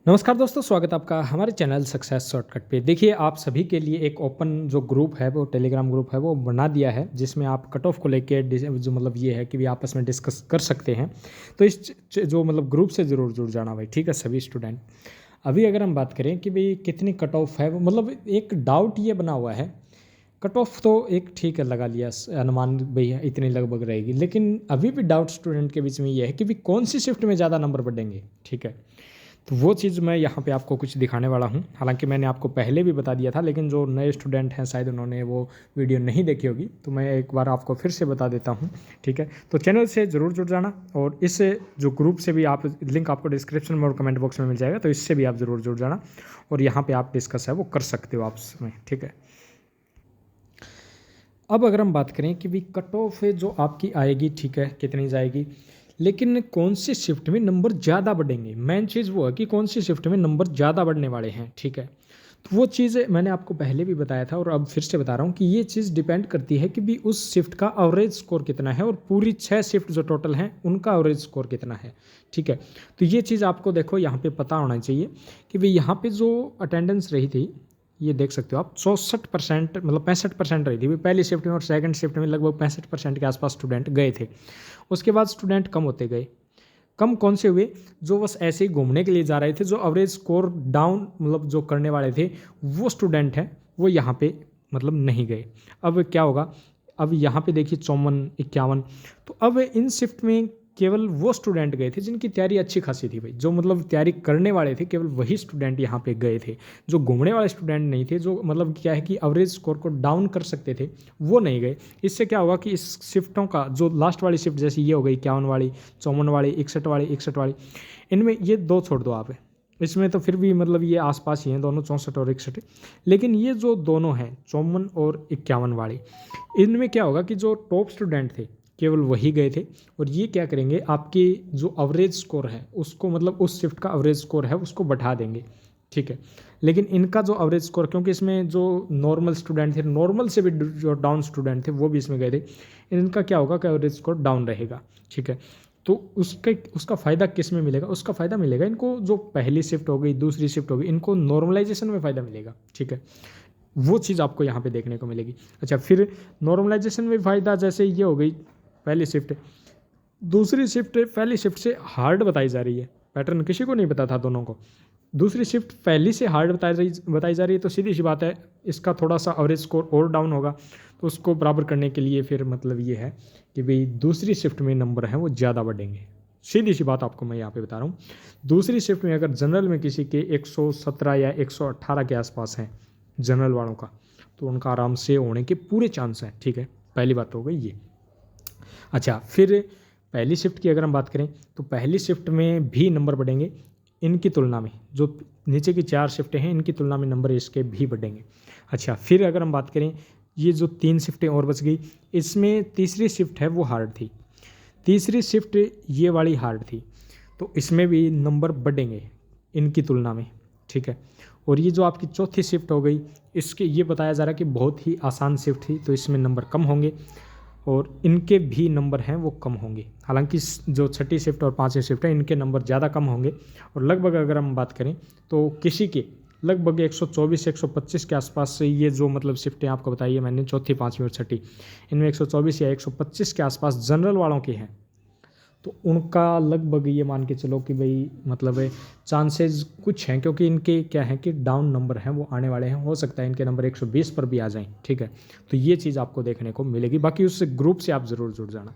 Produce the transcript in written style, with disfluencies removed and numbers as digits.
नमस्कार दोस्तों, स्वागत है आपका हमारे चैनल सक्सेस शॉर्टकट पे। देखिए, आप सभी के लिए एक ओपन जो ग्रुप है, वो टेलीग्राम ग्रुप है, वो बना दिया है, जिसमें आप कट ऑफ को लेके जो मतलब ये है कि भी आपस में डिस्कस कर सकते हैं। तो इस जो मतलब ग्रुप से ज़रूर जुड़ जाना भाई, ठीक है सभी स्टूडेंट। अभी अगर हम बात करें कि भाई कितनी कट ऑफ है, वो मतलब एक डाउट ये बना हुआ है। कट ऑफ तो एक ठीक है लगा लिया, अनुमान भाई इतनी लगभग रहेगी, लेकिन अभी भी डाउट स्टूडेंट के बीच में ये है कि भी कौन सी शिफ्ट में ज़्यादा नंबर बढ़ेंगे, ठीक है। तो वो चीज़ मैं यहाँ पे आपको कुछ दिखाने वाला हूँ। हालांकि मैंने आपको पहले भी बता दिया था, लेकिन जो नए स्टूडेंट हैं शायद उन्होंने वो वीडियो नहीं देखी होगी, तो मैं एक बार आपको फिर से बता देता हूँ, ठीक है। तो चैनल से ज़रूर जुड़ जाना, और इस जो ग्रुप से भी आप, लिंक आपको डिस्क्रिप्शन में और कमेंट बॉक्स में मिल जाएगा, तो इससे भी आप ज़रूर जुड़ जाना, और यहाँ पर आप डिस्कस है वो कर सकते हो आपस में, ठीक है। अब अगर हम बात करें कि भी कट ऑफ जो आपकी आएगी, ठीक है, कितनी जाएगी, लेकिन कौन सी शिफ्ट में नंबर ज़्यादा बढ़ेंगे, मेन चीज़ वो है कि कौन सी शिफ्ट में नंबर ज़्यादा बढ़ने वाले हैं, ठीक है। तो वो चीज़ मैंने आपको पहले भी बताया था और अब फिर से बता रहा हूँ कि ये चीज़ डिपेंड करती है कि भी उस शिफ्ट का एवरेज स्कोर कितना है, और पूरी 6 शिफ्ट जो टोटल हैं उनका एवरेज स्कोर कितना है, ठीक है। तो ये चीज़ आपको देखो यहाँ पे पता होना चाहिए कि भाई यहाँ पे जो अटेंडेंस रही थी, ये देख सकते हो आप 64% मतलब 65% रही थी पहली शिफ्ट में, और सेकंड शिफ्ट में लगभग 65% के आसपास स्टूडेंट गए थे। उसके बाद स्टूडेंट कम होते गए। कम कौन से हुए? जो बस ऐसे ही घूमने के लिए जा रहे थे, जो एवरेज स्कोर डाउन मतलब जो करने वाले थे, वो स्टूडेंट हैं, वो यहाँ पे मतलब नहीं गए। अब क्या होगा? अब यहाँ पे देखिए 54, 51। तो अब इन शिफ्ट में केवल वो स्टूडेंट गए थे जिनकी तैयारी अच्छी खासी थी भाई, जो मतलब तैयारी करने वाले थे, केवल वही स्टूडेंट यहाँ पे गए थे। जो घूमने वाले स्टूडेंट नहीं थे, जो मतलब क्या है कि एवरेज स्कोर को डाउन कर सकते थे, वो नहीं गए। इससे क्या होगा कि इस शिफ्टों का जो लास्ट वाली शिफ्ट जैसे ये हो गई 51 वाली, 54 वाली, 61 वाली, 61 वाली, इनमें ये दो छोड़ दो आप, इसमें तो फिर भी मतलब ये आसपास ही हैं दोनों, 64 और 61। लेकिन ये जो दोनों हैं 54 और 51 वाली, इनमें क्या होगा कि जो टॉप स्टूडेंट थे केवल वही गए थे, और ये क्या करेंगे, आपके जो एवरेज स्कोर है उसको, मतलब उस शिफ्ट का एवरेज स्कोर है उसको बढ़ा देंगे, ठीक है। लेकिन इनका जो एवरेज स्कोर, क्योंकि इसमें जो नॉर्मल स्टूडेंट थे, नॉर्मल से भी जो डाउन स्टूडेंट थे वो भी इसमें गए थे, इनका क्या होगा कि एवरेज स्कोर डाउन रहेगा, ठीक है। तो उसका फ़ायदा किस में मिलेगा? उसका फ़ायदा मिलेगा इनको, जो पहली शिफ्ट हो गई, दूसरी शिफ्ट हो गई, इनको नॉर्मलाइजेशन में फ़ायदा मिलेगा, ठीक है। वो चीज़ आपको यहाँ पे देखने को मिलेगी। अच्छा, फिर नॉर्मलाइजेशन में फ़ायदा जैसे ये हो गई पहली शिफ्ट, दूसरी शिफ्ट पहली शिफ्ट से हार्ड बताई जा रही है, पैटर्न किसी को नहीं पता था दोनों को। दूसरी शिफ्ट पहली से हार्ड बताई जा रही है, तो सीधी सी बात है इसका थोड़ा सा एवरेज स्कोर और डाउन होगा। तो उसको बराबर करने के लिए फिर मतलब ये है कि भाई दूसरी शिफ्ट में नंबर हैं वो ज़्यादा बढ़ेंगे। सीधी सी बात आपको मैं यहाँ पे बता रहा हूँ। दूसरी शिफ्ट में अगर जनरल में किसी के 117 या 118 के आसपास हैं जनरल वालों का, तो उनका आराम से होने के पूरे चांस हैं, ठीक है। पहली बात हो गई ये। अच्छा, फिर पहली शिफ्ट की अगर हम बात करें, तो पहली शिफ्ट में भी नंबर बढ़ेंगे इनकी तुलना में, जो नीचे की 4 शिफ्टें हैं इनकी तुलना में नंबर इसके भी बढ़ेंगे। अच्छा, फिर अगर हम बात करें, ये जो 3 शिफ्टें और बच गई, इसमें तीसरी शिफ्ट है वो हार्ड थी, तीसरी शिफ्ट ये वाली हार्ड थी, तो इसमें भी नंबर बढ़ेंगे इनकी तुलना में, ठीक है। और ये जो आपकी चौथी शिफ्ट हो गई, इसके ये बताया जा रहा है कि बहुत ही आसान शिफ्ट थी, तो इसमें नंबर कम होंगे, और इनके भी नंबर हैं वो कम होंगे। हालांकि जो छठी शिफ्ट और पांचवी शिफ्ट है इनके नंबर ज़्यादा कम होंगे, और लगभग अगर हम बात करें तो किसी के लगभग 124 125 के आसपास से, ये जो मतलब शिफ्टें आपको बताई है मैंने, चौथी, पाँचवीं और छठी, इनमें 124 या 125 के आसपास जनरल वालों के हैं। तो उनका लगभग ये मान के चलो कि भाई मतलब चांसेस कुछ हैं, क्योंकि इनके क्या है कि डाउन नंबर हैं वो आने वाले हैं, हो सकता है इनके नंबर 120 पर भी आ जाएं, ठीक है। तो ये चीज़ आपको देखने को मिलेगी। बाकी उस ग्रुप से आप ज़रूर जुड़ जाना।